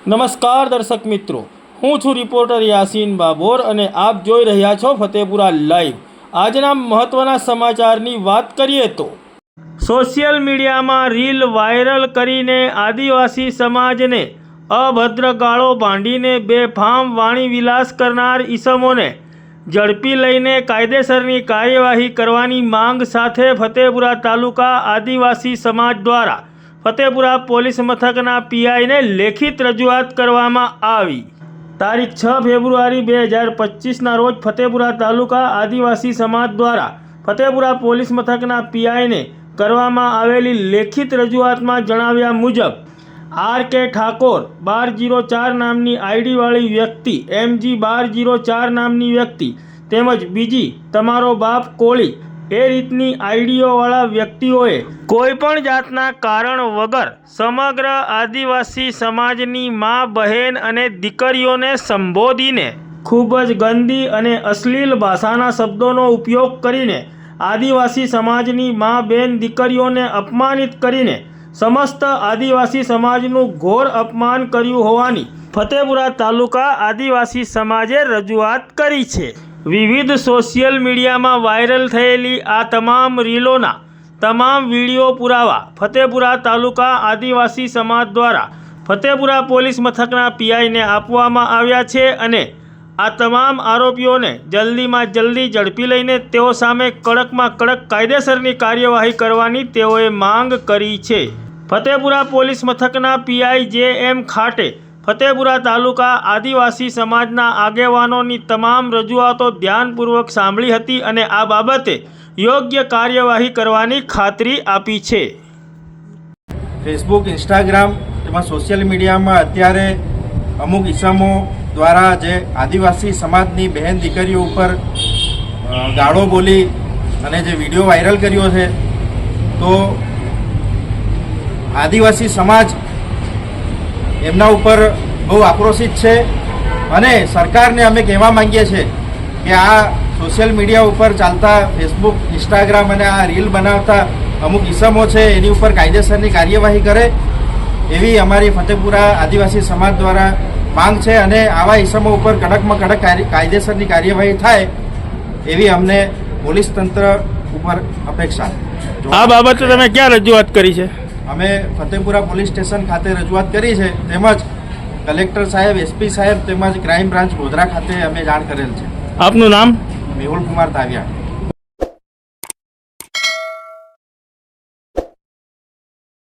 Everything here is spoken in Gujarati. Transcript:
નમસ્કાર દર્શક મિત્રો, હું છું રિપોર્ટર યાસીન બાબોર અને આપ જોઈ રહ્યા છો ફતેપુરા લાઈવ। આજના મહત્વના સમાચારની વાત કરીએ તો સોશિયલ મીડિયામાં રીલ વાયરલ કરીને આદિવાસી સમાજને અભદ્ર ગાળો ભાંડીને બેફામ વાણી વિલાસ કરનાર ઈસમોને ઝડપી લઈને કાયદેસરની કાર્યવાહી કરવાની માંગ સાથે ફતેપુરા તાલુકા આદિવાસી સમાજ દ્વારા ફતેપુરા પોલીસ મથકના પીઆઈને લેખિત રજૂઆત કરવામાં આવી। તારીખ 6 ફેબ્રુઆરી 2025ના રોજ ફતેપુરા તાલુકા આદિવાસી સમાજ દ્વારા ફતેપુરા પોલીસ મથકના પીઆઈને કરવામાં આવેલી લેખિત રજૂઆતમાં જણાવ્યા મુજબ આર.કે. ઠાકોર 1204 નામની આઈડીવાળી વ્યક્તિ, એમ.જી. 1204 નામની વ્યક્તિ તેમજ બીજી તમારો બાપ કોળી એ રીતની આઈડીઓવાળા વ્યક્તિઓએ કોઈપણ જાતના કારણ વગર સમગ્ર આદિવાસી સમાજની મા, બહેન અને દીકરીઓને સંબોધીને ખૂબ જ ગંદી અને અશ્લીલ ભાષાના શબ્દોનો ઉપયોગ કરીને આદિવાસી સમાજની મા, બહેન, દીકરીઓને અપમાનિત કરીને સમસ્ત આદિવાસી સમાજનું ઘોર અપમાન કર્યું હોવાની ફતેપુરા તાલુકા આદિવાસી સમાજે રજૂઆત કરી છે। વિવિધ સોશિયલ મીડિયામાં વાયરલ થયેલી આ તમામ રીલોના તમામ વિડીયો પુરાવા ફતેપુરા તાલુકા આદિવાસી સમાજ દ્વારા ફતેપુરા પોલીસ મથકના પીઆઈને આપવામાં આવ્યા છે અને આ તમામ આરોપીઓને જલ્દીમાં જલ્દી ઝડપી લઈને તેઓ સામે કડકમાં કડક કાયદેસરની કાર્યવાહી કરવાની તેઓએ માંગ કરી છે। ફતેપુરા પોલીસ મથકના પીઆઈ જે.એમ. ખાટે ફતેપુરા તાલુકા આદિવાસી સમાજના આગેવાનોની તમામ રજૂઆતો ધ્યાનપૂર્વક સાંભળી હતી અને આ બાબતે યોગ્ય કાર્યવાહી કરવાની ખાતરી આપી છે। ફેસબુક, ઇન્સ્ટાગ્રામ તેમાં સોશિયલ મીડિયામાં અત્યારે અમુક ઇસમો દ્વારા જે આદિવાસી સમાજની બહેન દીકરીઓ ઉપર ગાળો બોલી અને જે વિડીયો વાયરલ કર્યો છે, તો આદિવાસી સમાજ એમના ઉપર બહુ આક્રોશિત છે અને સરકારને અમે કહેવા માંગીએ છીએ કે આ સોશિયલ મીડિયા ઉપર ચાલતા ફેસબુક, ઇન્સ્ટાગ્રામ અને આ રીલ બનાવતા અમુક ઇસમો છે એની ઉપર કાયદેસરની કાર્યવાહી કરે એવી અમારી ફતેપુરા આદિવાસી સમાજ દ્વારા માંગ છે અને આવા ઇસમો ઉપર કડકમાં કડક કાયદેસરની કાર્યવાહી થાય એવી અમને પોલીસ તંત્ર ઉપર અપેક્ષા। આ બાબતે તમે ક્યાં રજૂઆત કરી છે? અમે ફતેપુરા પોલીસ સ્ટેશન ખાતે રજૂઆત કરી છે, તેમજ કલેક્ટર સાહેબ, એસપી સાહેબ તેમજ ક્રાઇમ બ્રાન્ચ ગોધરા ખાતે અમે જાણ કરેલ છે। આપનું નામ? મેહુલ કુમાર તાવિયા।